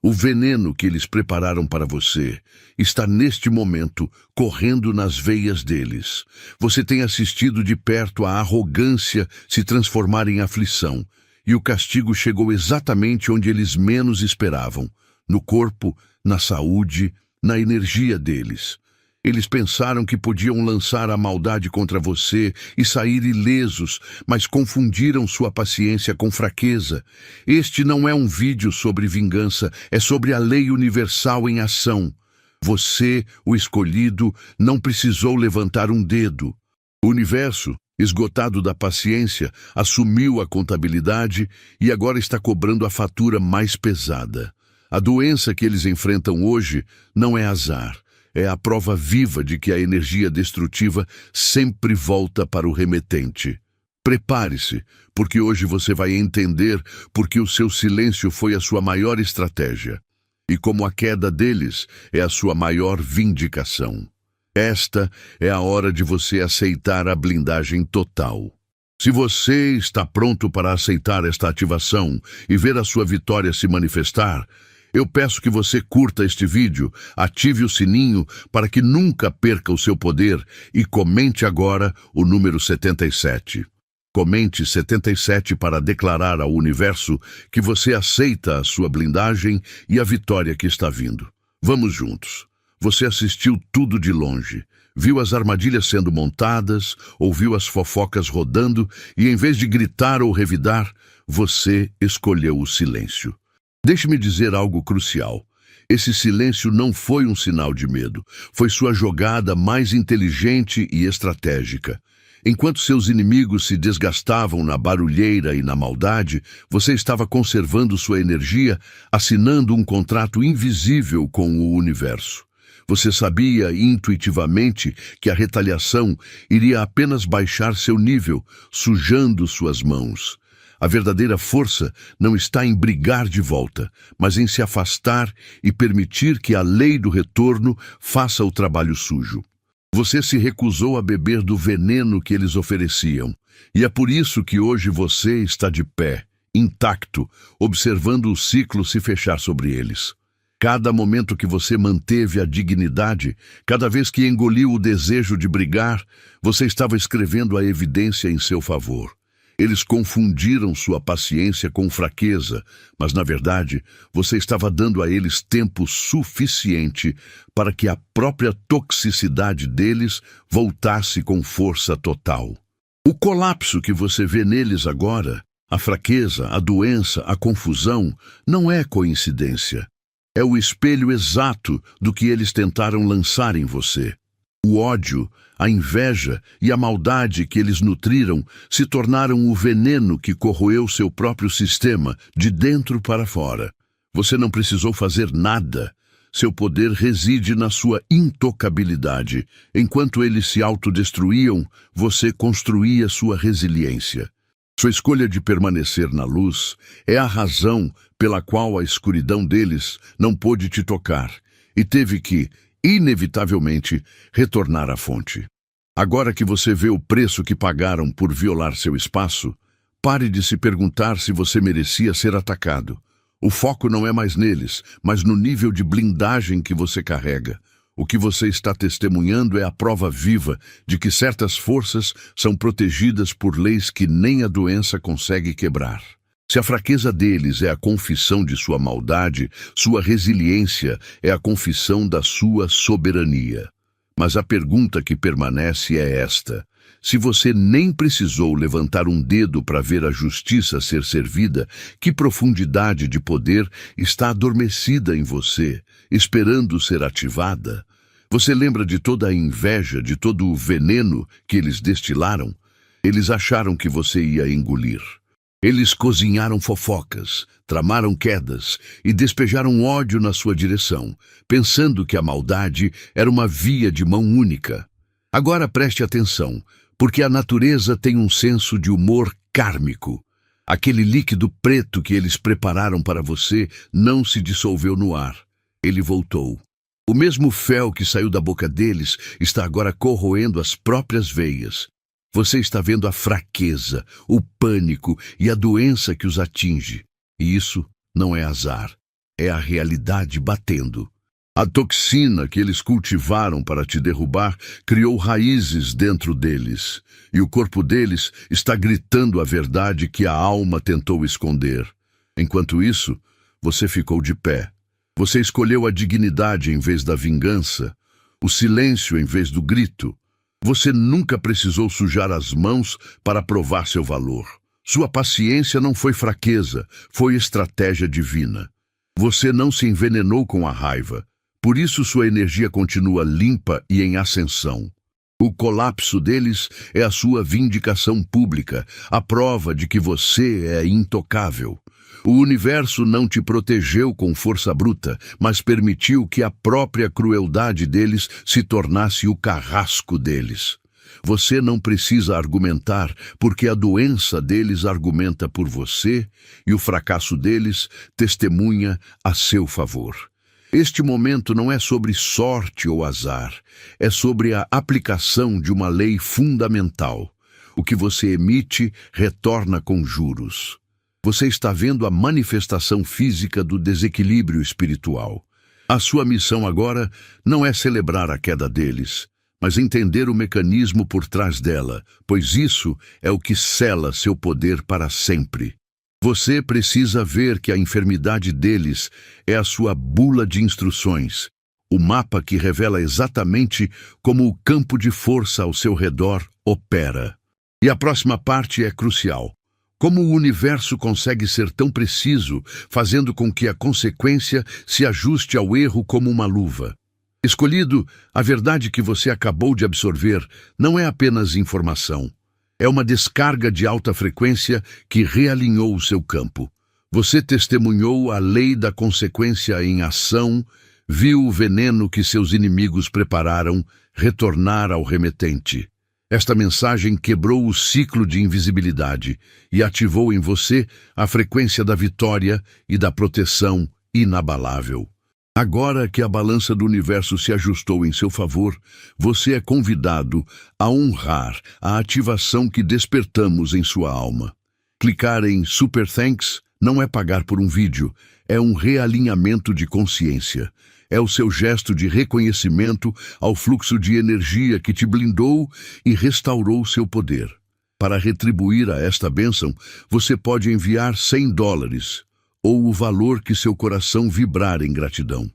O veneno que eles prepararam para você está neste momento correndo nas veias deles. Você tem assistido de perto a arrogância se transformar em aflição, e o castigo chegou exatamente onde eles menos esperavam, no corpo, na saúde, na energia deles. Eles pensaram que podiam lançar a maldade contra você e sair ilesos, mas confundiram sua paciência com fraqueza. Este não é um vídeo sobre vingança, é sobre a lei universal em ação. Você, o escolhido, não precisou levantar um dedo. O universo, esgotado da paciência, assumiu a contabilidade e agora está cobrando a fatura mais pesada. A doença que eles enfrentam hoje não é azar. É a prova viva de que a energia destrutiva sempre volta para o remetente. Prepare-se, porque hoje você vai entender por que o seu silêncio foi a sua maior estratégia, e como a queda deles é a sua maior vindicação. Esta é a hora de você aceitar a blindagem total. Se você está pronto para aceitar esta ativação e ver a sua vitória se manifestar, eu peço que você curta este vídeo, ative o sininho para que nunca perca o seu poder e comente agora o número 77. Comente 77 para declarar ao universo que você aceita a sua blindagem e a vitória que está vindo. Vamos juntos. Você assistiu tudo de longe, viu as armadilhas sendo montadas, ouviu as fofocas rodando e, em vez de gritar ou revidar, você escolheu o silêncio. Deixe-me dizer algo crucial. Esse silêncio não foi um sinal de medo. Foi sua jogada mais inteligente e estratégica. Enquanto seus inimigos se desgastavam na barulheira e na maldade, você estava conservando sua energia, assinando um contrato invisível com o universo. Você sabia intuitivamente que a retaliação iria apenas baixar seu nível, sujando suas mãos. A verdadeira força não está em brigar de volta, mas em se afastar e permitir que a lei do retorno faça o trabalho sujo. Você se recusou a beber do veneno que eles ofereciam, e é por isso que hoje você está de pé, intacto, observando o ciclo se fechar sobre eles. Cada momento que você manteve a dignidade, cada vez que engoliu o desejo de brigar, você estava escrevendo a evidência em seu favor. Eles confundiram sua paciência com fraqueza, mas, na verdade, você estava dando a eles tempo suficiente para que a própria toxicidade deles voltasse com força total. O colapso que você vê neles agora, a fraqueza, a doença, a confusão, não é coincidência. É o espelho exato do que eles tentaram lançar em você. O ódio, a inveja e a maldade que eles nutriram se tornaram o veneno que corroeu seu próprio sistema, de dentro para fora. Você não precisou fazer nada. Seu poder reside na sua intocabilidade. Enquanto eles se autodestruíam, você construía sua resiliência. Sua escolha de permanecer na luz é a razão pela qual a escuridão deles não pôde te tocar e teve que, inevitavelmente, retornar à fonte. Agora que você vê o preço que pagaram por violar seu espaço, pare de se perguntar se você merecia ser atacado. O foco não é mais neles, mas no nível de blindagem que você carrega. O que você está testemunhando é a prova viva de que certas forças são protegidas por leis que nem a doença consegue quebrar. Se a fraqueza deles é a confissão de sua maldade, sua resiliência é a confissão da sua soberania. Mas a pergunta que permanece é esta: se você nem precisou levantar um dedo para ver a justiça ser servida, que profundidade de poder está adormecida em você, esperando ser ativada? Você lembra de toda a inveja, de todo o veneno que eles destilaram? Eles acharam que você ia engolir. Eles cozinharam fofocas, tramaram quedas e despejaram ódio na sua direção, pensando que a maldade era uma via de mão única. Agora preste atenção, porque a natureza tem um senso de humor kármico. Aquele líquido preto que eles prepararam para você não se dissolveu no ar. Ele voltou. O mesmo fel que saiu da boca deles está agora corroendo as próprias veias. Você está vendo a fraqueza, o pânico e a doença que os atinge. E isso não é azar. é a realidade batendo. A toxina que eles cultivaram para te derrubar criou raízes dentro deles, e o corpo deles está gritando a verdade que a alma tentou esconder. Enquanto isso, você ficou de pé. Você escolheu a dignidade em vez da vingança, o silêncio em vez do grito. Você nunca precisou sujar as mãos para provar seu valor. Sua paciência não foi fraqueza, foi estratégia divina. Você não se envenenou com a raiva. Por isso sua energia continua limpa e em ascensão. O colapso deles é a sua vindicação pública, a prova de que você é intocável. O universo não te protegeu com força bruta, mas permitiu que a própria crueldade deles se tornasse o carrasco deles. Você não precisa argumentar, porque a doença deles argumenta por você e o fracasso deles testemunha a seu favor. Este momento não é sobre sorte ou azar, é sobre a aplicação de uma lei fundamental. O que você emite retorna com juros. Você está vendo a manifestação física do desequilíbrio espiritual. A sua missão agora não é celebrar a queda deles, mas entender o mecanismo por trás dela, pois isso é o que sela seu poder para sempre. Você precisa ver que a enfermidade deles é a sua bula de instruções, o mapa que revela exatamente como o campo de força ao seu redor opera. E a próxima parte é crucial. Como o universo consegue ser tão preciso, fazendo com que a consequência se ajuste ao erro como uma luva. Escolhido, a verdade que você acabou de absorver não é apenas informação. É uma descarga de alta frequência que realinhou o seu campo. Você testemunhou a lei da consequência em ação, viu o veneno que seus inimigos prepararam retornar ao remetente. Esta mensagem quebrou o ciclo de invisibilidade e ativou em você a frequência da vitória e da proteção inabalável. Agora que a balança do universo se ajustou em seu favor, você é convidado a honrar a ativação que despertamos em sua alma. Clicar em Super Thanks não é pagar por um vídeo, é um realinhamento de consciência. É o seu gesto de reconhecimento ao fluxo de energia que te blindou e restaurou seu poder. Para retribuir a esta bênção, você pode enviar $100 ou o valor que seu coração vibrar em gratidão.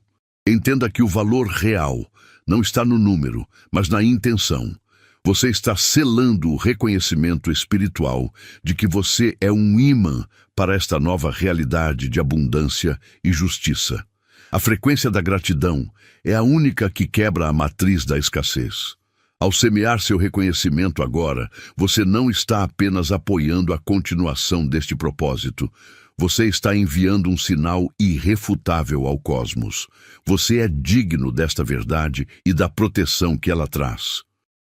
Entenda que o valor real não está no número, mas na intenção. Você está selando o reconhecimento espiritual de que você é um imã para esta nova realidade de abundância e justiça. A frequência da gratidão é a única que quebra a matriz da escassez. Ao semear seu reconhecimento agora, você não está apenas apoiando a continuação deste propósito. Você está enviando um sinal irrefutável ao cosmos. Você é digno desta verdade e da proteção que ela traz.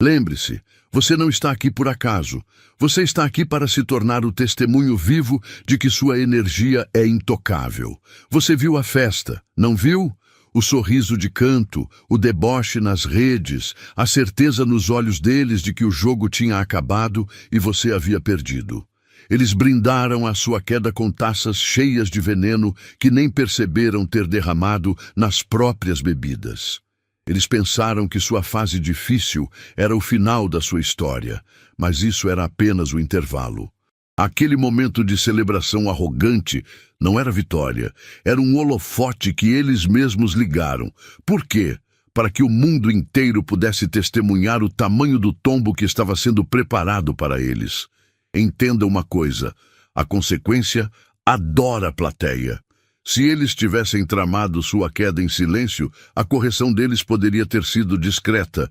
Lembre-se, você não está aqui por acaso. Você está aqui para se tornar o testemunho vivo de que sua energia é intocável. Você viu a festa, não viu? O sorriso de canto, o deboche nas redes, a certeza nos olhos deles de que o jogo tinha acabado e você havia perdido. Eles brindaram a sua queda com taças cheias de veneno que nem perceberam ter derramado nas próprias bebidas. Eles pensaram que sua fase difícil era o final da sua história, mas isso era apenas o intervalo. Aquele momento de celebração arrogante não era vitória, era um holofote que eles mesmos ligaram. Por quê? Para que o mundo inteiro pudesse testemunhar o tamanho do tombo que estava sendo preparado para eles. Entenda uma coisa, a consequência adora a plateia. Se eles tivessem tramado sua queda em silêncio, a correção deles poderia ter sido discreta.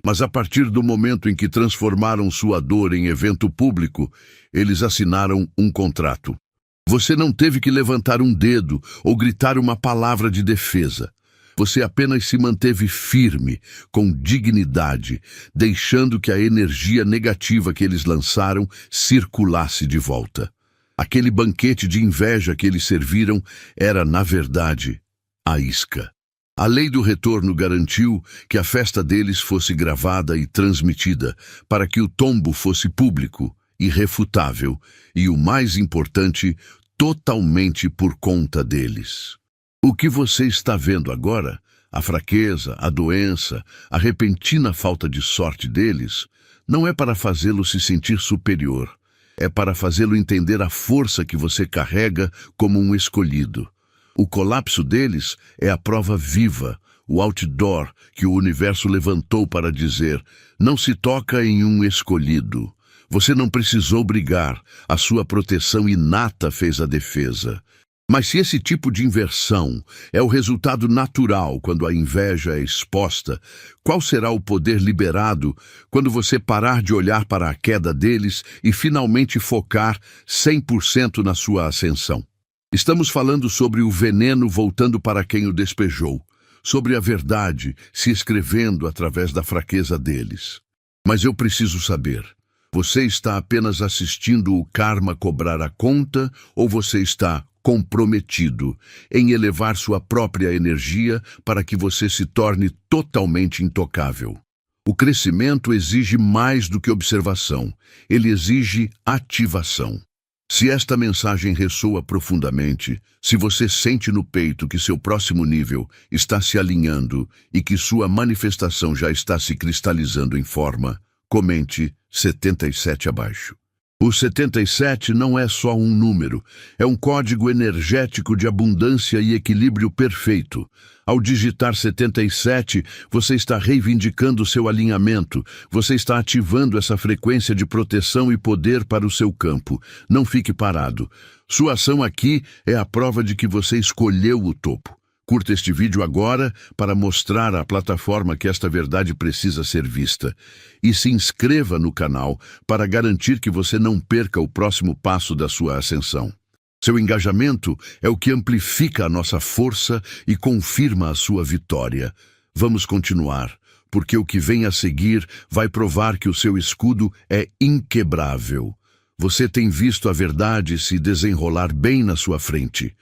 Mas a partir do momento em que transformaram sua dor em evento público, eles assinaram um contrato. Você não teve que levantar um dedo ou gritar uma palavra de defesa. Você apenas se manteve firme, com dignidade, deixando que a energia negativa que eles lançaram circulasse de volta. Aquele banquete de inveja que eles serviram era, na verdade, a isca. A lei do retorno garantiu que a festa deles fosse gravada e transmitida, para que o tombo fosse público, irrefutável e, o mais importante, totalmente por conta deles. O que você está vendo agora, a fraqueza, a doença, a repentina falta de sorte deles, não é para fazê-lo se sentir superior. É para fazê-lo entender a força que você carrega como um escolhido. O colapso deles é a prova viva, o outdoor que o universo levantou para dizer: não se toca em um escolhido. Você não precisou brigar, a sua proteção inata fez a defesa. Mas se esse tipo de inversão é o resultado natural quando a inveja é exposta, qual será o poder liberado quando você parar de olhar para a queda deles e finalmente focar 100% na sua ascensão? Estamos falando sobre o veneno voltando para quem o despejou, sobre a verdade se escrevendo através da fraqueza deles. Mas eu preciso saber, você está apenas assistindo o karma cobrar a conta ou você está comprometido em elevar sua própria energia para que você se torne totalmente intocável? O crescimento exige mais do que observação, ele exige ativação. Se esta mensagem ressoa profundamente, se você sente no peito que seu próximo nível está se alinhando e que sua manifestação já está se cristalizando em forma, comente 77 abaixo. O 77 não é só um número, é um código energético de abundância e equilíbrio perfeito. Ao digitar 77, você está reivindicando seu alinhamento, você está ativando essa frequência de proteção e poder para o seu campo. Não fique parado. Sua ação aqui é a prova de que você escolheu o topo. Curta este vídeo agora para mostrar à plataforma que esta verdade precisa ser vista. E se inscreva no canal para garantir que você não perca o próximo passo da sua ascensão. Seu engajamento é o que amplifica a nossa força e confirma a sua vitória. Vamos continuar, porque o que vem a seguir vai provar que o seu escudo é inquebrável. Você tem visto a verdade se desenrolar bem na sua frente.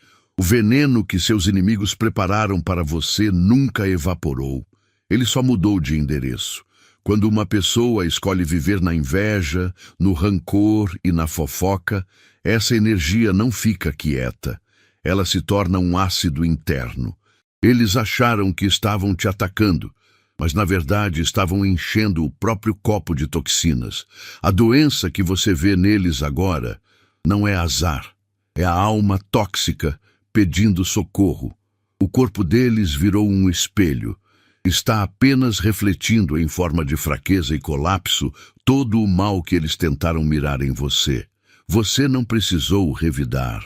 O veneno que seus inimigos prepararam para você nunca evaporou. Ele só mudou de endereço. Quando uma pessoa escolhe viver na inveja, no rancor e na fofoca, essa energia não fica quieta. Ela se torna um ácido interno. Eles acharam que estavam te atacando, mas na verdade estavam enchendo o próprio copo de toxinas. A doença que você vê neles agora não é azar, é a alma tóxica pedindo socorro. O corpo deles virou um espelho. Está apenas refletindo em forma de fraqueza e colapso todo o mal que eles tentaram mirar em você. Você não precisou revidar.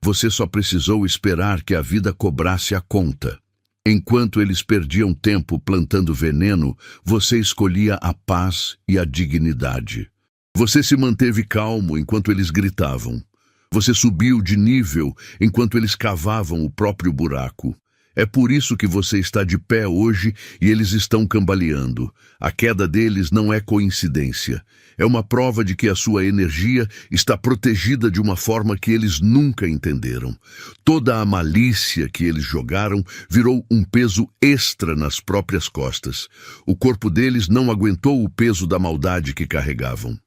Você só precisou esperar que a vida cobrasse a conta. Enquanto eles perdiam tempo plantando veneno, você escolhia a paz e a dignidade. Você se manteve calmo enquanto eles gritavam. Você subiu de nível enquanto eles cavavam o próprio buraco. É por isso que você está de pé hoje e eles estão cambaleando. A queda deles não é coincidência. É uma prova de que a sua energia está protegida de uma forma que eles nunca entenderam. Toda a malícia que eles jogaram virou um peso extra nas próprias costas. O corpo deles não aguentou o peso da maldade que carregavam.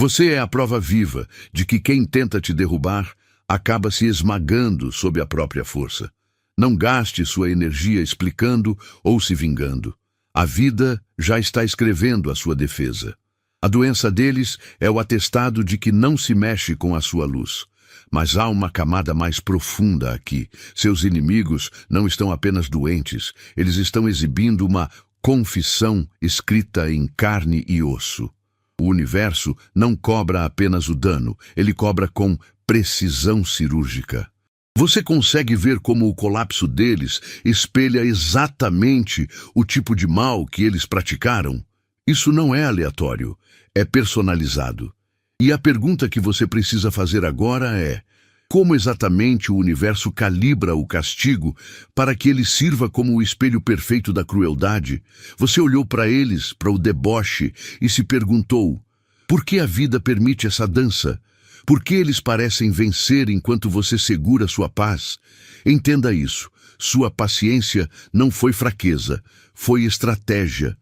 Você é a prova viva de que quem tenta te derrubar acaba se esmagando sob a própria força. Não gaste sua energia explicando ou se vingando. A vida já está escrevendo a sua defesa. A doença deles é o atestado de que não se mexe com a sua luz. Mas há uma camada mais profunda aqui. Seus inimigos não estão apenas doentes, eles estão exibindo uma confissão escrita em carne e osso. O universo não cobra apenas o dano, ele cobra com precisão cirúrgica. Você consegue ver como o colapso deles espelha exatamente o tipo de mal que eles praticaram? Isso não é aleatório, é personalizado. E a pergunta que você precisa fazer agora é: como exatamente o universo calibra o castigo para que ele sirva como o espelho perfeito da crueldade? Você olhou para eles, para o deboche, e se perguntou: por que a vida permite essa dança? Por que eles parecem vencer enquanto você segura sua paz? Entenda isso. Sua paciência não foi fraqueza, foi estratégia.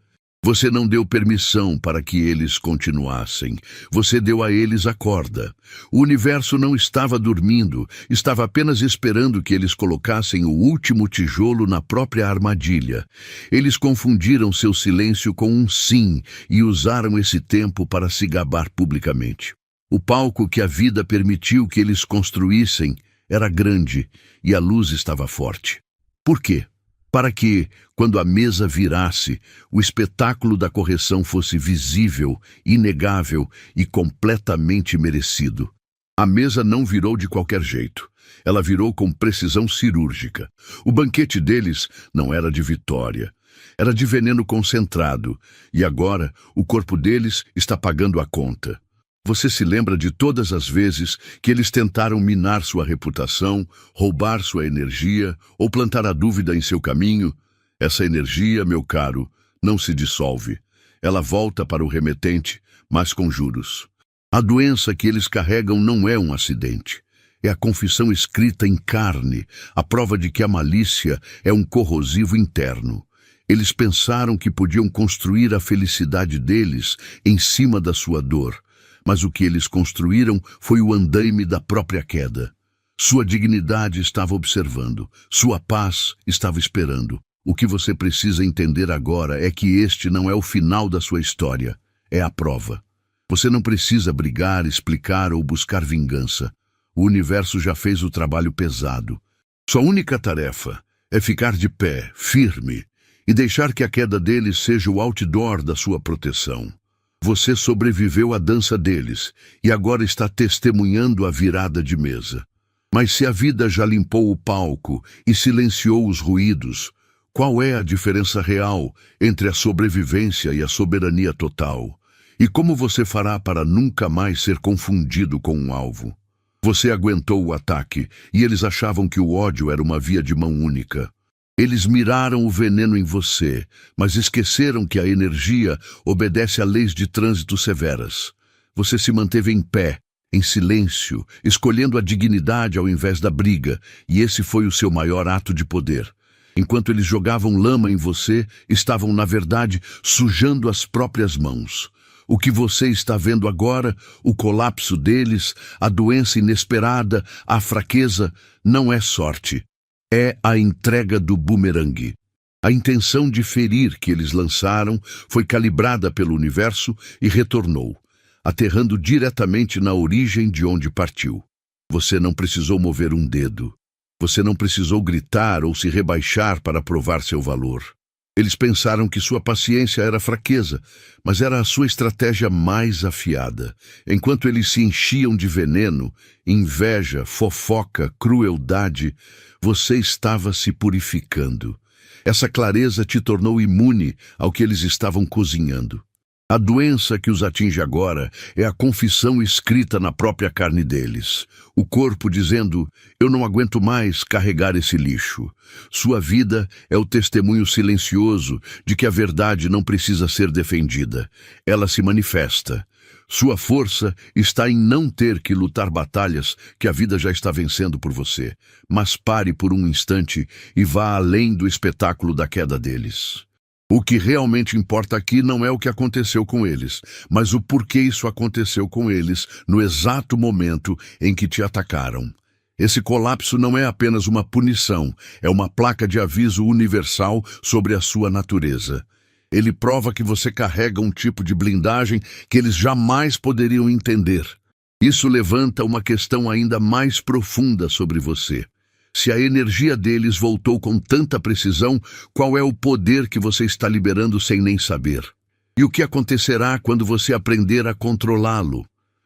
Você não deu permissão para que eles continuassem. Você deu a eles a corda. O universo não estava dormindo, estava apenas esperando que eles colocassem o último tijolo na própria armadilha. Eles confundiram seu silêncio com um sim e usaram esse tempo para se gabar publicamente. O palco que a vida permitiu que eles construíssem era grande e a luz estava forte. Por quê? Para que, quando a mesa virasse, o espetáculo da correção fosse visível, inegável e completamente merecido. A mesa não virou de qualquer jeito. Ela virou com precisão cirúrgica. O banquete deles não era de vitória. Era de veneno concentrado. E agora, o corpo deles está pagando a conta. Você se lembra de todas as vezes que eles tentaram minar sua reputação, roubar sua energia ou plantar a dúvida em seu caminho? Essa energia, meu caro, não se dissolve. Ela volta para o remetente, mas com juros. A doença que eles carregam não é um acidente. É a confissão escrita em carne, a prova de que a malícia é um corrosivo interno. Eles pensaram que podiam construir a felicidade deles em cima da sua dor. Mas o que eles construíram foi o andaime da própria queda. Sua dignidade estava observando, sua paz estava esperando. O que você precisa entender agora é que este não é o final da sua história, é a prova. Você não precisa brigar, explicar ou buscar vingança. O universo já fez o trabalho pesado. Sua única tarefa é ficar de pé, firme, e deixar que a queda deles seja o outdoor da sua proteção. Você sobreviveu à dança deles e agora está testemunhando a virada de mesa. Mas se a vida já limpou o palco e silenciou os ruídos, qual é a diferença real entre a sobrevivência e a soberania total? E como você fará para nunca mais ser confundido com um alvo? Você aguentou o ataque e eles achavam que o ódio era uma via de mão única. Eles miraram o veneno em você, mas esqueceram que a energia obedece a leis de trânsito severas. Você se manteve em pé, em silêncio, escolhendo a dignidade ao invés da briga, e esse foi o seu maior ato de poder. Enquanto eles jogavam lama em você, estavam, na verdade, sujando as próprias mãos. O que você está vendo agora, o colapso deles, a doença inesperada, a fraqueza, não é sorte. É a entrega do bumerangue. A intenção de ferir que eles lançaram foi calibrada pelo universo e retornou, aterrando diretamente na origem de onde partiu. Você não precisou mover um dedo. Você não precisou gritar ou se rebaixar para provar seu valor. Eles pensaram que sua paciência era fraqueza, mas era a sua estratégia mais afiada. Enquanto eles se enchiam de veneno, inveja, fofoca, crueldade, você estava se purificando. Essa clareza te tornou imune ao que eles estavam cozinhando. A doença que os atinge agora é a confissão escrita na própria carne deles. O corpo dizendo, eu não aguento mais carregar esse lixo. Sua vida é o testemunho silencioso de que a verdade não precisa ser defendida. Ela se manifesta. Sua força está em não ter que lutar batalhas que a vida já está vencendo por você. Mas pare por um instante e vá além do espetáculo da queda deles. O que realmente importa aqui não é o que aconteceu com eles, mas o porquê isso aconteceu com eles no exato momento em que te atacaram. Esse colapso não é apenas uma punição, é uma placa de aviso universal sobre a sua natureza. Ele prova que você carrega um tipo de blindagem que eles jamais poderiam entender. Isso levanta uma questão ainda mais profunda sobre você. Se a energia deles voltou com tanta precisão, qual é o poder que você está liberando sem nem saber? E o que acontecerá quando você aprender a controlá-lo?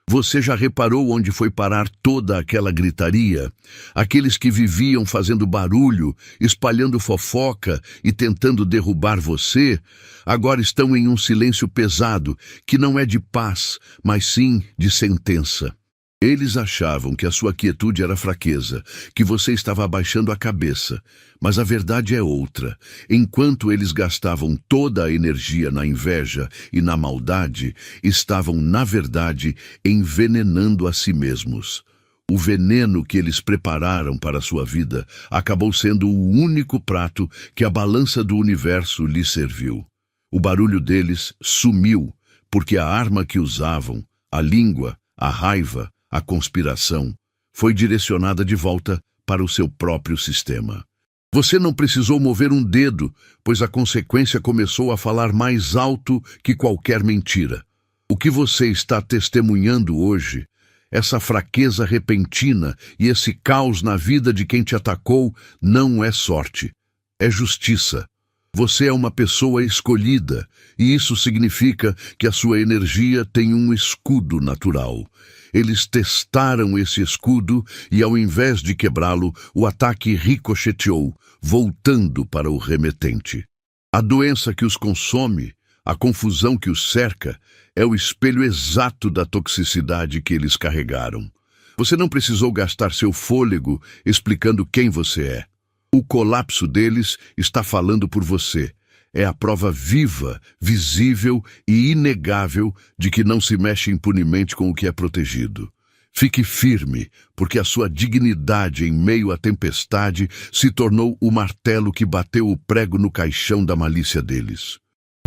Você já reparou onde foi parar toda aquela gritaria? Aqueles que viviam fazendo barulho, espalhando fofoca e tentando derrubar você, agora estão em um silêncio pesado, que não é de paz, mas sim de sentença. Eles achavam que a sua quietude era fraqueza, que você estava abaixando a cabeça, mas a verdade é outra. Enquanto eles gastavam toda a energia na inveja e na maldade, estavam, na verdade, envenenando a si mesmos. O veneno que eles prepararam para a sua vida acabou sendo o único prato que a balança do universo lhe serviu. O barulho deles sumiu, porque a arma que usavam, a língua, a raiva, a conspiração, foi direcionada de volta para o seu próprio sistema. Você não precisou mover um dedo, pois a consequência começou a falar mais alto que qualquer mentira. O que você está testemunhando hoje, essa fraqueza repentina e esse caos na vida de quem te atacou, não é sorte, é justiça. Você é uma pessoa escolhida, e isso significa que a sua energia tem um escudo natural. Eles testaram esse escudo e, ao invés de quebrá-lo, o ataque ricocheteou, voltando para o remetente. A doença que os consome, a confusão que os cerca, é o espelho exato da toxicidade que eles carregaram. Você não precisou gastar seu fôlego explicando quem você é. O colapso deles está falando por você. É a prova viva, visível e inegável de que não se mexe impunemente com o que é protegido. Fique firme, porque a sua dignidade em meio à tempestade se tornou o martelo que bateu o prego no caixão da malícia deles.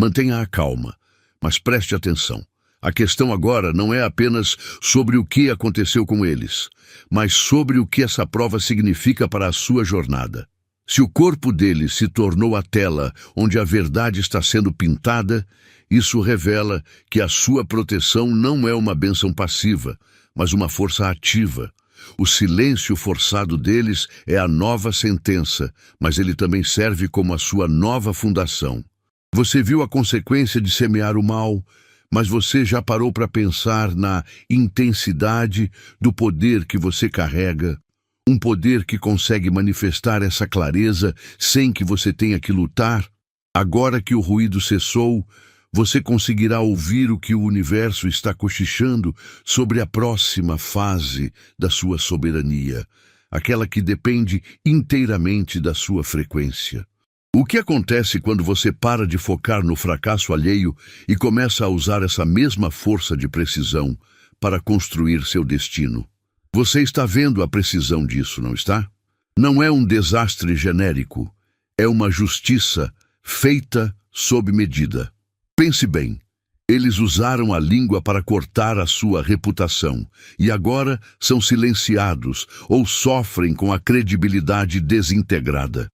Mantenha a calma, mas preste atenção. A questão agora não é apenas sobre o que aconteceu com eles, mas sobre o que essa prova significa para a sua jornada. Se o corpo deles se tornou a tela onde a verdade está sendo pintada, isso revela que a sua proteção não é uma bênção passiva, mas uma força ativa. O silêncio forçado deles é a nova sentença, mas ele também serve como a sua nova fundação. Você viu a consequência de semear o mal, mas você já parou para pensar na intensidade do poder que você carrega? Um poder que consegue manifestar essa clareza sem que você tenha que lutar? Agora que o ruído cessou, você conseguirá ouvir o que o universo está cochichando sobre a próxima fase da sua soberania, aquela que depende inteiramente da sua frequência. O que acontece quando você para de focar no fracasso alheio e começa a usar essa mesma força de precisão para construir seu destino? Você está vendo a precisão disso, não está? Não é um desastre genérico, é uma justiça feita sob medida. Pense bem, eles usaram a língua para cortar a sua reputação e agora são silenciados ou sofrem com a credibilidade desintegrada.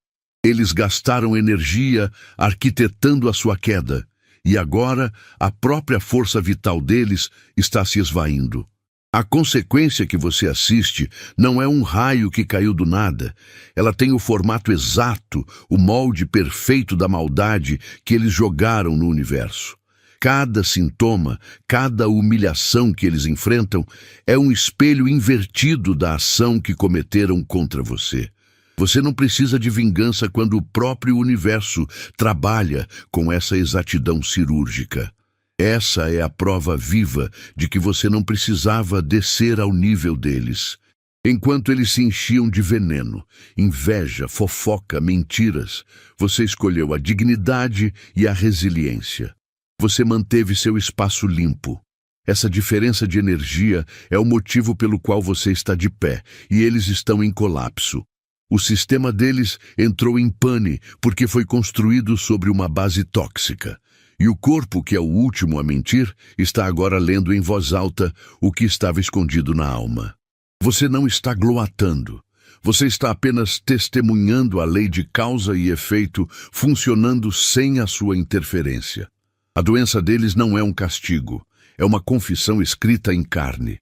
Eles gastaram energia arquitetando a sua queda e agora a própria força vital deles está se esvaindo. A consequência que você assiste não é um raio que caiu do nada. Ela tem o formato exato, o molde perfeito da maldade que eles jogaram no universo. Cada sintoma, cada humilhação que eles enfrentam é um espelho invertido da ação que cometeram contra você. Você não precisa de vingança quando o próprio universo trabalha com essa exatidão cirúrgica. Essa é a prova viva de que você não precisava descer ao nível deles. Enquanto eles se enchiam de veneno, inveja, fofoca, mentiras, você escolheu a dignidade e a resiliência. Você manteve seu espaço limpo. Essa diferença de energia é o motivo pelo qual você está de pé e eles estão em colapso. O sistema deles entrou em pane porque foi construído sobre uma base tóxica. E o corpo, que é o último a mentir, está agora lendo em voz alta o que estava escondido na alma. Você não está gloatando. Você está apenas testemunhando a lei de causa e efeito funcionando sem a sua interferência. A doença deles não é um castigo, é uma confissão escrita em carne.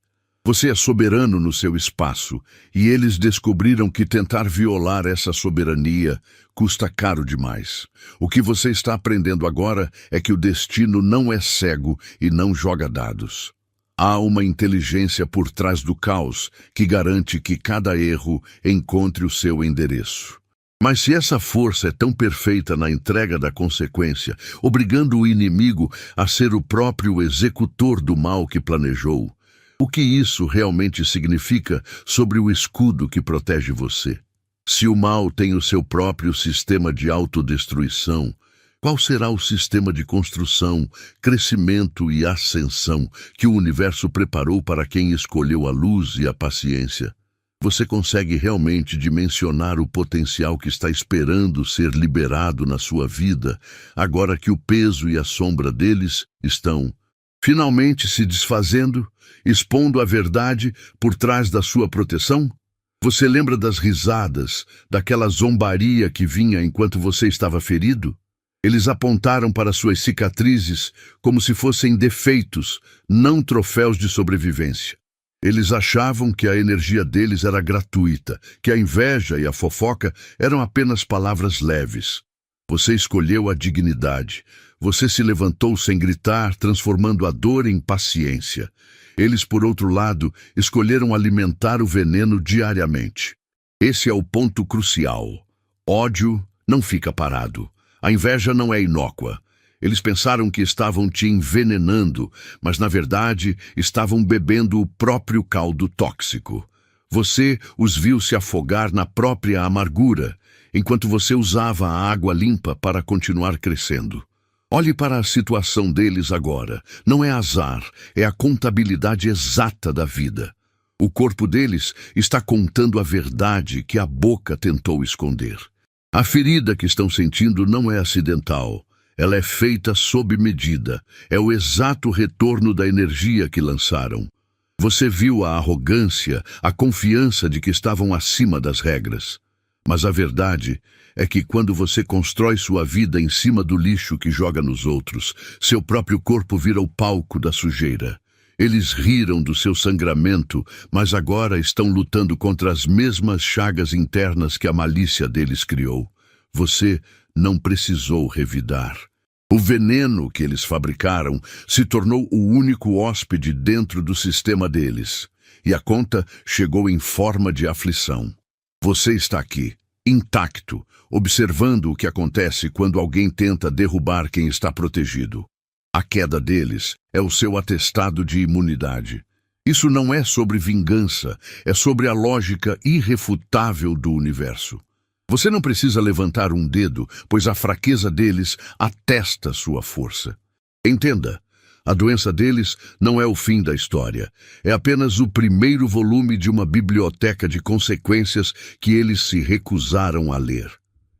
Você é soberano no seu espaço, e eles descobriram que tentar violar essa soberania custa caro demais. O que você está aprendendo agora é que o destino não é cego e não joga dados. Há uma inteligência por trás do caos que garante que cada erro encontre o seu endereço. Mas se essa força é tão perfeita na entrega da consequência, obrigando o inimigo a ser o próprio executor do mal que planejou, o que isso realmente significa sobre o escudo que protege você? Se o mal tem o seu próprio sistema de autodestruição, qual será o sistema de construção, crescimento e ascensão que o universo preparou para quem escolheu a luz e a paciência? Você consegue realmente dimensionar o potencial que está esperando ser liberado na sua vida, agora que o peso e a sombra deles estão finalmente se desfazendo, expondo a verdade por trás da sua proteção? Você lembra das risadas, daquela zombaria que vinha enquanto você estava ferido? Eles apontaram para suas cicatrizes como se fossem defeitos, não troféus de sobrevivência. Eles achavam que a energia deles era gratuita, que a inveja e a fofoca eram apenas palavras leves. Você escolheu a dignidade. Você se levantou sem gritar, transformando a dor em paciência. Eles, por outro lado, escolheram alimentar o veneno diariamente. Esse é o ponto crucial. Ódio não fica parado. A inveja não é inócua. Eles pensaram que estavam te envenenando, mas na verdade estavam bebendo o próprio caldo tóxico. Você os viu se afogar na própria amargura, enquanto você usava a água limpa para continuar crescendo. Olhe para a situação deles agora. Não é azar, é a contabilidade exata da vida. O corpo deles está contando a verdade que a boca tentou esconder. A ferida que estão sentindo não é acidental. Ela é feita sob medida. É o exato retorno da energia que lançaram. Você viu a arrogância, a confiança de que estavam acima das regras. Mas a verdade é que quando você constrói sua vida em cima do lixo que joga nos outros, seu próprio corpo vira o palco da sujeira. Eles riram do seu sangramento, mas agora estão lutando contra as mesmas chagas internas que a malícia deles criou. Você não precisou revidar. O veneno que eles fabricaram se tornou o único hóspede dentro do sistema deles, e a conta chegou em forma de aflição. Você está aqui, intacto, observando o que acontece quando alguém tenta derrubar quem está protegido. A queda deles é o seu atestado de imunidade. Isso não é sobre vingança, é sobre a lógica irrefutável do universo. Você não precisa levantar um dedo, pois a fraqueza deles atesta sua força. Entenda, a doença deles não é o fim da história. É apenas o primeiro volume de uma biblioteca de consequências que eles se recusaram a ler.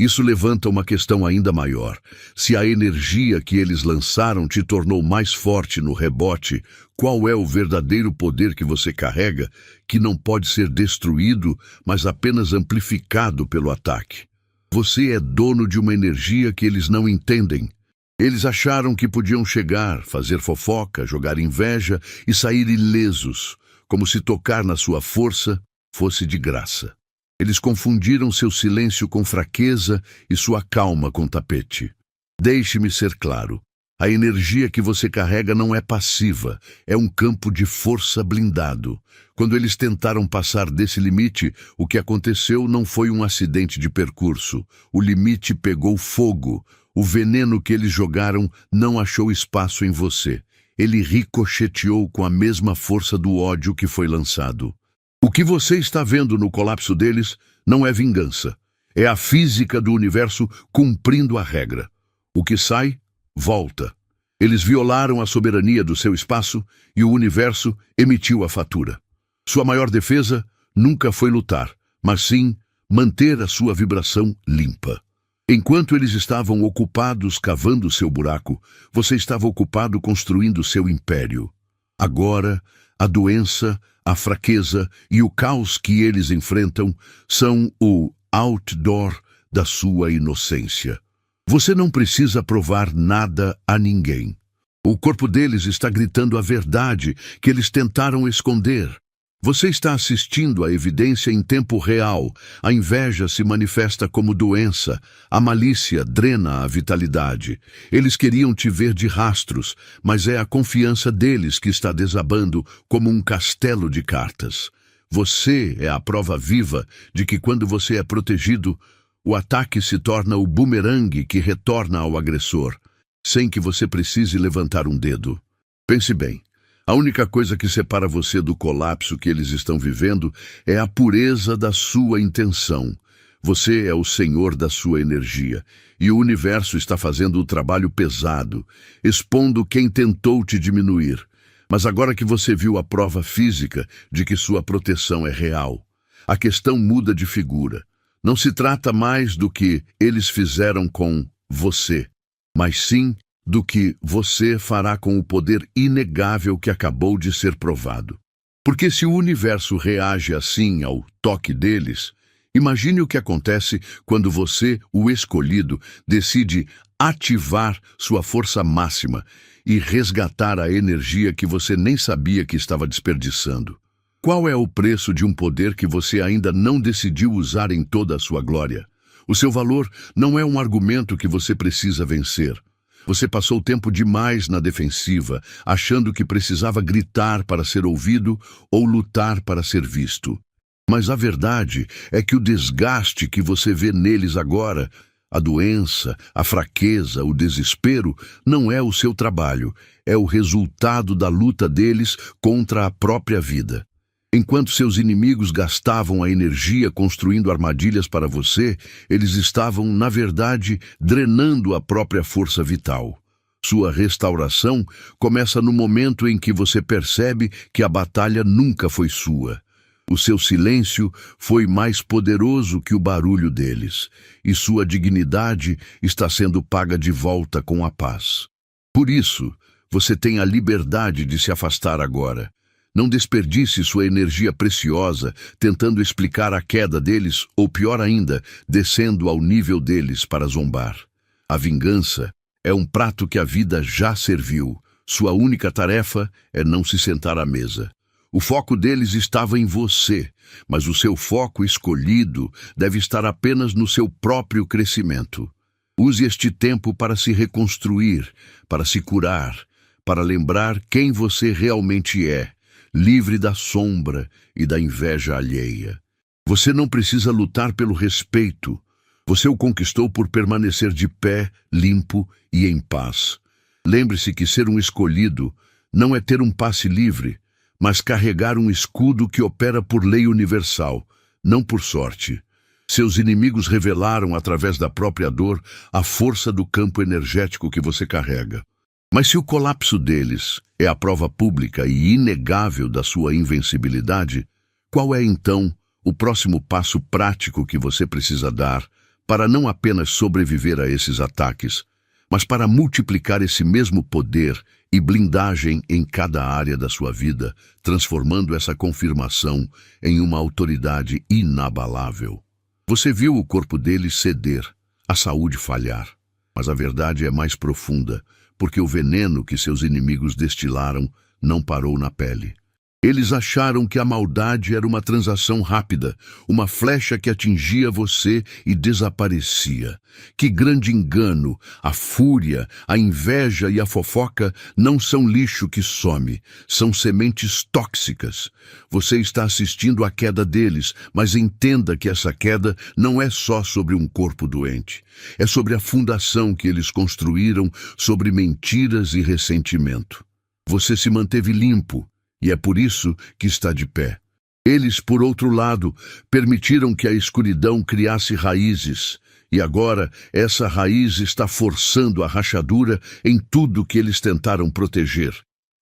Isso levanta uma questão ainda maior. Se a energia que eles lançaram te tornou mais forte no rebote, qual é o verdadeiro poder que você carrega, que não pode ser destruído, mas apenas amplificado pelo ataque? Você é dono de uma energia que eles não entendem. Eles acharam que podiam chegar, fazer fofoca, jogar inveja e sair ilesos, como se tocar na sua força fosse de graça. Eles confundiram seu silêncio com fraqueza e sua calma com tapete. Deixe-me ser claro. A energia que você carrega não é passiva, é um campo de força blindado. Quando eles tentaram passar desse limite, o que aconteceu não foi um acidente de percurso. O limite pegou fogo. O veneno que eles jogaram não achou espaço em você. Ele ricocheteou com a mesma força do ódio que foi lançado. O que você está vendo no colapso deles não é vingança. É a física do universo cumprindo a regra. O que sai, volta. Eles violaram a soberania do seu espaço e o universo emitiu a fatura. Sua maior defesa nunca foi lutar, mas sim manter a sua vibração limpa. Enquanto eles estavam ocupados cavando seu buraco, você estava ocupado construindo seu império. Agora, a doença, a fraqueza e o caos que eles enfrentam são o outdoor da sua inocência. Você não precisa provar nada a ninguém. O corpo deles está gritando a verdade que eles tentaram esconder. Você está assistindo à evidência em tempo real. A inveja se manifesta como doença. A malícia drena a vitalidade. Eles queriam te ver de rastros, mas é a confiança deles que está desabando como um castelo de cartas. Você é a prova viva de que quando você é protegido, o ataque se torna o bumerangue que retorna ao agressor, sem que você precise levantar um dedo. Pense bem. A única coisa que separa você do colapso que eles estão vivendo é a pureza da sua intenção. Você é o senhor da sua energia, e o universo está fazendo o trabalho pesado, expondo quem tentou te diminuir. Mas agora que você viu a prova física de que sua proteção é real, a questão muda de figura. Não se trata mais do que eles fizeram com você, mas sim do que você fará com o poder inegável que acabou de ser provado. Porque se o universo reage assim ao toque deles, imagine o que acontece quando você, o escolhido, decide ativar sua força máxima e resgatar a energia que você nem sabia que estava desperdiçando. Qual é o preço de um poder que você ainda não decidiu usar em toda a sua glória? O seu valor não é um argumento que você precisa vencer. Você passou tempo demais na defensiva, achando que precisava gritar para ser ouvido ou lutar para ser visto. Mas a verdade é que o desgaste que você vê neles agora, a doença, a fraqueza, o desespero, não é o seu trabalho, é o resultado da luta deles contra a própria vida. Enquanto seus inimigos gastavam a energia construindo armadilhas para você, eles estavam, na verdade, drenando a própria força vital. Sua restauração começa no momento em que você percebe que a batalha nunca foi sua. O seu silêncio foi mais poderoso que o barulho deles, e sua dignidade está sendo paga de volta com a paz. Por isso, você tem a liberdade de se afastar agora. Não desperdice sua energia preciosa tentando explicar a queda deles ou, pior ainda, descendo ao nível deles para zombar. A vingança é um prato que a vida já serviu. Sua única tarefa é não se sentar à mesa. O foco deles estava em você, mas o seu foco escolhido deve estar apenas no seu próprio crescimento. Use este tempo para se reconstruir, para se curar, para lembrar quem você realmente é, livre da sombra e da inveja alheia. Você não precisa lutar pelo respeito. Você o conquistou por permanecer de pé, limpo e em paz. Lembre-se que ser um escolhido não é ter um passe livre, mas carregar um escudo que opera por lei universal, não por sorte. Seus inimigos revelaram, através da própria dor, a força do campo energético que você carrega. Mas se o colapso deles é a prova pública e inegável da sua invencibilidade, qual é então o próximo passo prático que você precisa dar para não apenas sobreviver a esses ataques, mas para multiplicar esse mesmo poder e blindagem em cada área da sua vida, transformando essa confirmação em uma autoridade inabalável? Você viu o corpo deles ceder, a saúde falhar, mas a verdade é mais profunda, porque o veneno que seus inimigos destilaram não parou na pele. Eles acharam que a maldade era uma transação rápida, uma flecha que atingia você e desaparecia. Que grande engano! A fúria, a inveja e a fofoca não são lixo que some, são sementes tóxicas. Você está assistindo à queda deles, mas entenda que essa queda não é só sobre um corpo doente. É sobre a fundação que eles construíram sobre mentiras e ressentimento. Você se manteve limpo, e é por isso que está de pé. Eles, por outro lado, permitiram que a escuridão criasse raízes, e agora essa raiz está forçando a rachadura em tudo que eles tentaram proteger.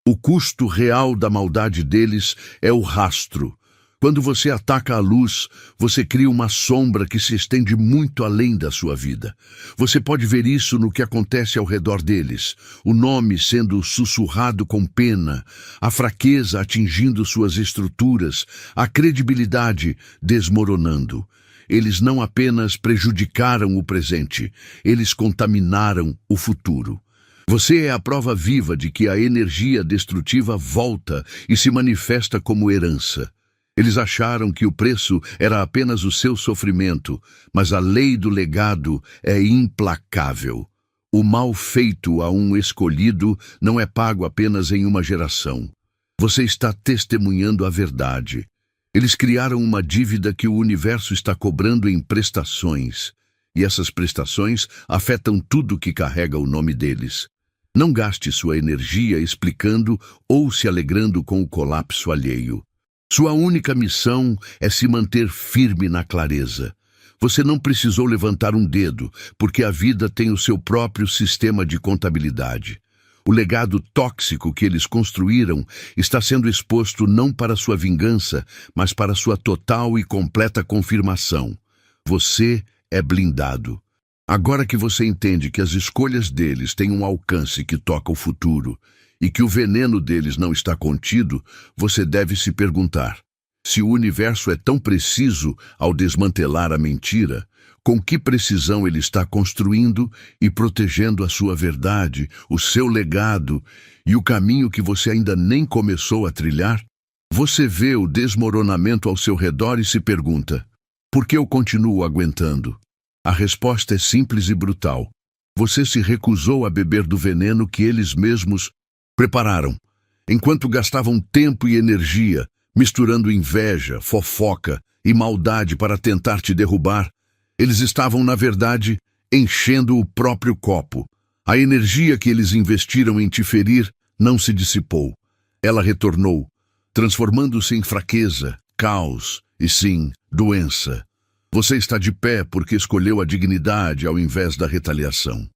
O custo real da maldade deles é o rastro. Quando você ataca a luz, você cria uma sombra que se estende muito além da sua vida. Você pode ver isso no que acontece ao redor deles, o nome sendo sussurrado com pena, a fraqueza atingindo suas estruturas, a credibilidade desmoronando. Eles não apenas prejudicaram o presente, eles contaminaram o futuro. Você é a prova viva de que a energia destrutiva volta e se manifesta como herança. Eles acharam que o preço era apenas o seu sofrimento, mas a lei do legado é implacável. O mal feito a um escolhido não é pago apenas em uma geração. Você está testemunhando a verdade. Eles criaram uma dívida que o universo está cobrando em prestações, e essas prestações afetam tudo que carrega o nome deles. Não gaste sua energia explicando ou se alegrando com o colapso alheio. Sua única missão é se manter firme na clareza. Você não precisou levantar um dedo, porque a vida tem o seu próprio sistema de contabilidade. O legado tóxico que eles construíram está sendo exposto não para sua vingança, mas para sua total e completa confirmação. Você é blindado. Agora que você entende que as escolhas deles têm um alcance que toca o futuro e que o veneno deles não está contido, você deve se perguntar: se o universo é tão preciso ao desmantelar a mentira, com que precisão ele está construindo e protegendo a sua verdade, o seu legado e o caminho que você ainda nem começou a trilhar? Você vê o desmoronamento ao seu redor e se pergunta: por que eu continuo aguentando? A resposta é simples e brutal. Você se recusou a beber do veneno que eles mesmos prepararam. Enquanto gastavam tempo e energia misturando inveja, fofoca e maldade para tentar te derrubar, eles estavam, na verdade, enchendo o próprio copo. A energia que eles investiram em te ferir não se dissipou. Ela retornou, transformando-se em fraqueza, caos e, sim, doença. Você está de pé porque escolheu a dignidade ao invés da retaliação.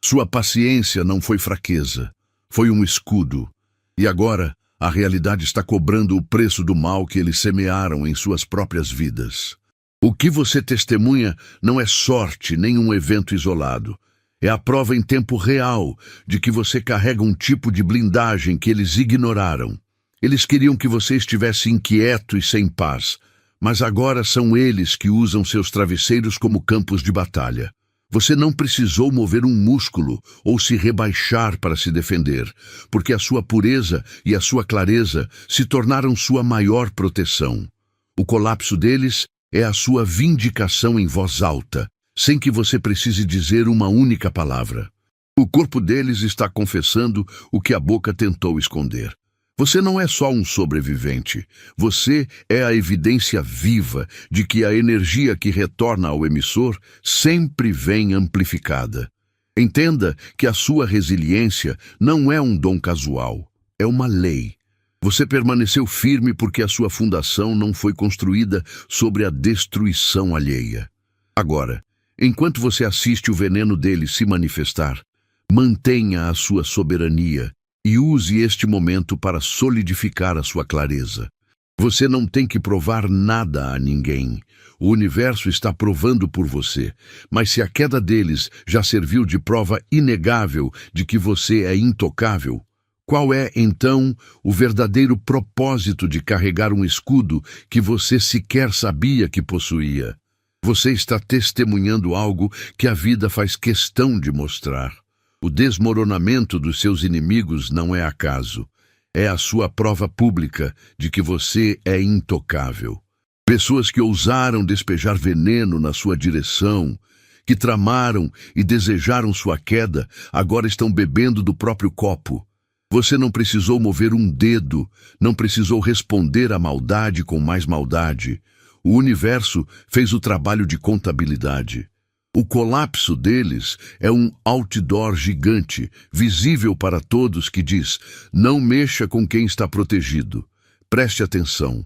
Sua paciência não foi fraqueza, foi um escudo. E agora, a realidade está cobrando o preço do mal que eles semearam em suas próprias vidas. O que você testemunha não é sorte nem um evento isolado. É a prova em tempo real de que você carrega um tipo de blindagem que eles ignoraram. Eles queriam que você estivesse inquieto e sem paz, mas agora são eles que usam seus travesseiros como campos de batalha. Você não precisou mover um músculo ou se rebaixar para se defender, porque a sua pureza e a sua clareza se tornaram sua maior proteção. O colapso deles é a sua vindicação em voz alta, sem que você precise dizer uma única palavra. O corpo deles está confessando o que a boca tentou esconder. Você não é só um sobrevivente, você é a evidência viva de que a energia que retorna ao emissor sempre vem amplificada. Entenda que a sua resiliência não é um dom casual, é uma lei. Você permaneceu firme porque a sua fundação não foi construída sobre a destruição alheia. Agora, enquanto você assiste o veneno dele se manifestar, mantenha a sua soberania e use este momento para solidificar a sua clareza. Você não tem que provar nada a ninguém. O universo está provando por você, mas se a queda deles já serviu de prova inegável de que você é intocável, qual é, então, o verdadeiro propósito de carregar um escudo que você sequer sabia que possuía? Você está testemunhando algo que a vida faz questão de mostrar. O desmoronamento dos seus inimigos não é acaso. É a sua prova pública de que você é intocável. Pessoas que ousaram despejar veneno na sua direção, que tramaram e desejaram sua queda, agora estão bebendo do próprio copo. Você não precisou mover um dedo, não precisou responder à maldade com mais maldade. O universo fez o trabalho de contabilidade. O colapso deles é um outdoor gigante, visível para todos, que diz: não mexa com quem está protegido. Preste atenção.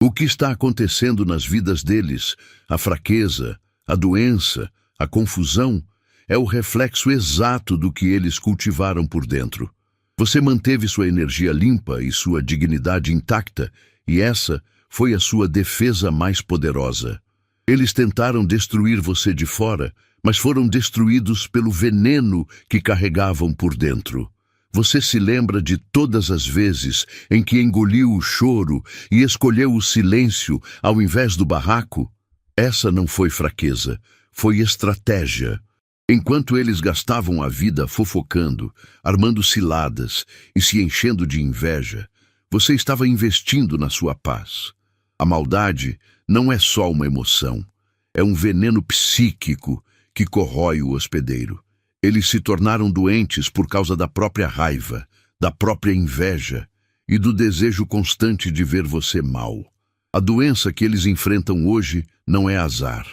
O que está acontecendo nas vidas deles, a fraqueza, a doença, a confusão, é o reflexo exato do que eles cultivaram por dentro. Você manteve sua energia limpa e sua dignidade intacta, e essa foi a sua defesa mais poderosa. Eles tentaram destruir você de fora, mas foram destruídos pelo veneno que carregavam por dentro. Você se lembra de todas as vezes em que engoliu o choro e escolheu o silêncio ao invés do barraco? Essa não foi fraqueza, foi estratégia. Enquanto eles gastavam a vida fofocando, armando ciladas e se enchendo de inveja, você estava investindo na sua paz. A maldade não é só uma emoção, é um veneno psíquico que corrói o hospedeiro. Eles se tornaram doentes por causa da própria raiva, da própria inveja e do desejo constante de ver você mal. A doença que eles enfrentam hoje não é azar.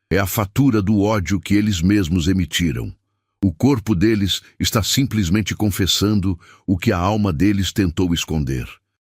É a fatura do ódio que eles mesmos emitiram. O corpo deles está simplesmente confessando o que a alma deles tentou esconder.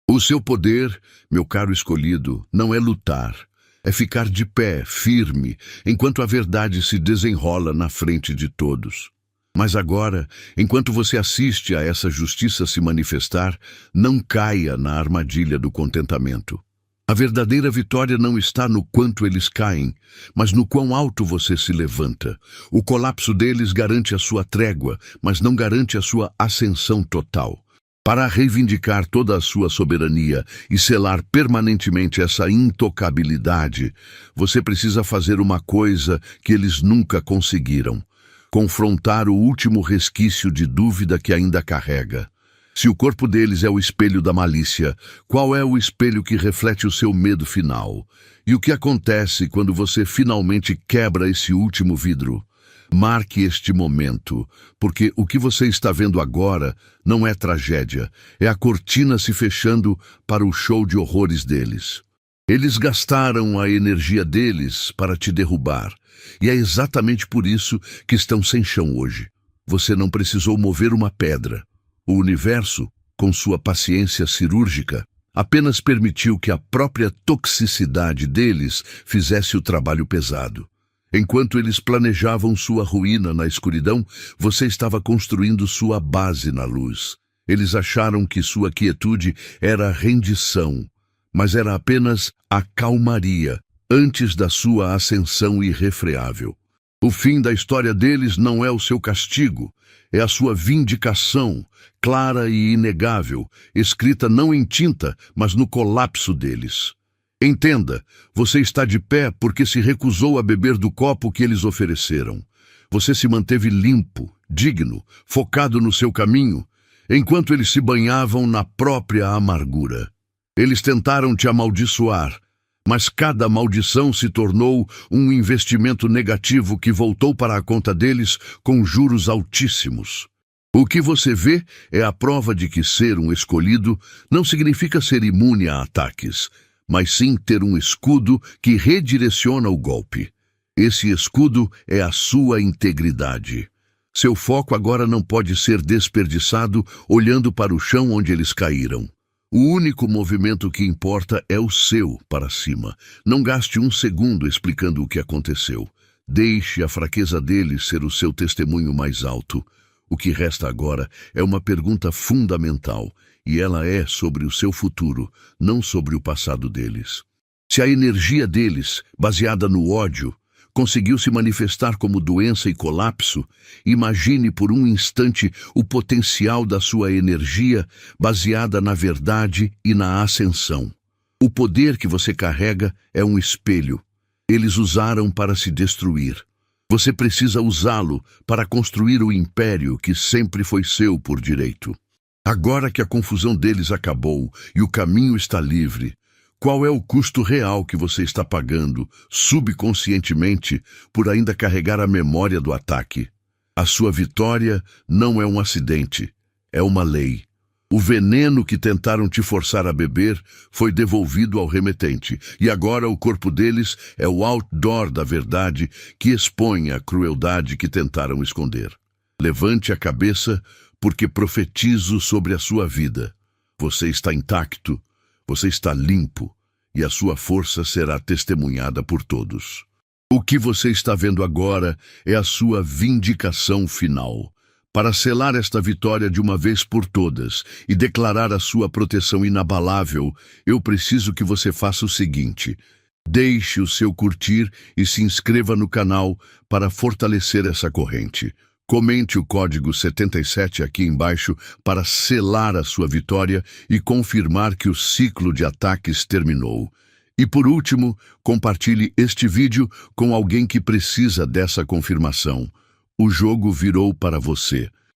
O seu poder, meu caro escolhido, não é lutar. É ficar de pé, firme, enquanto a verdade se desenrola na frente de todos. Mas agora, enquanto você assiste a essa justiça se manifestar, não caia na armadilha do contentamento. A verdadeira vitória não está no quanto eles caem, mas no quão alto você se levanta. O colapso deles garante a sua trégua, mas não garante a sua ascensão total. Para reivindicar toda a sua soberania e selar permanentemente essa intocabilidade, você precisa fazer uma coisa que eles nunca conseguiram: confrontar o último resquício de dúvida que ainda carrega. Se o corpo deles é o espelho da malícia, qual é o espelho que reflete o seu medo final? E o que acontece quando você finalmente quebra esse último vidro? Marque este momento, porque o que você está vendo agora não é tragédia, é a cortina se fechando para o show de horrores deles. Eles gastaram a energia deles para te derrubar, e é exatamente por isso que estão sem chão hoje. Você não precisou mover uma pedra. O universo, com sua paciência cirúrgica, apenas permitiu que a própria toxicidade deles fizesse o trabalho pesado. Enquanto eles planejavam sua ruína na escuridão, você estava construindo sua base na luz. Eles acharam que sua quietude era rendição, mas era apenas a calmaria antes da sua ascensão irrefreável. O fim da história deles não é o seu castigo, é a sua vindicação, clara e inegável, escrita não em tinta, mas no colapso deles. Entenda, você está de pé porque se recusou a beber do copo que eles ofereceram. Você se manteve limpo, digno, focado no seu caminho, enquanto eles se banhavam na própria amargura. Eles tentaram te amaldiçoar, mas cada maldição se tornou um investimento negativo que voltou para a conta deles com juros altíssimos. O que você vê é a prova de que ser um escolhido não significa ser imune a ataques, mas sim ter um escudo que redireciona o golpe. Esse escudo é a sua integridade. Seu foco agora não pode ser desperdiçado olhando para o chão onde eles caíram. O único movimento que importa é o seu para cima. Não gaste um segundo explicando o que aconteceu. Deixe a fraqueza deles ser o seu testemunho mais alto. O que resta agora é uma pergunta fundamental, e ela é sobre o seu futuro, não sobre o passado deles. Se a energia deles, baseada no ódio, conseguiu se manifestar como doença e colapso, imagine por um instante o potencial da sua energia baseada na verdade e na ascensão. O poder que você carrega é um espelho. Eles usaram para se destruir. Você precisa usá-lo para construir o império que sempre foi seu por direito. Agora que a confusão deles acabou e o caminho está livre, qual é o custo real que você está pagando, subconscientemente, por ainda carregar a memória do ataque? A sua vitória não é um acidente, é uma lei. O veneno que tentaram te forçar a beber foi devolvido ao remetente, e agora o corpo deles é o outdoor da verdade que expõe a crueldade que tentaram esconder. Levante a cabeça, porque profetizo sobre a sua vida. Você está intacto. Você está limpo, e a sua força será testemunhada por todos. O que você está vendo agora é a sua vindicação final. Para selar esta vitória de uma vez por todas e declarar a sua proteção inabalável, eu preciso que você faça o seguinte: deixe o seu curtir e se inscreva no canal para fortalecer essa corrente. Comente o código 77 aqui embaixo para selar a sua vitória e confirmar que o ciclo de ataques terminou. E por último, compartilhe este vídeo com alguém que precisa dessa confirmação. O jogo virou para você.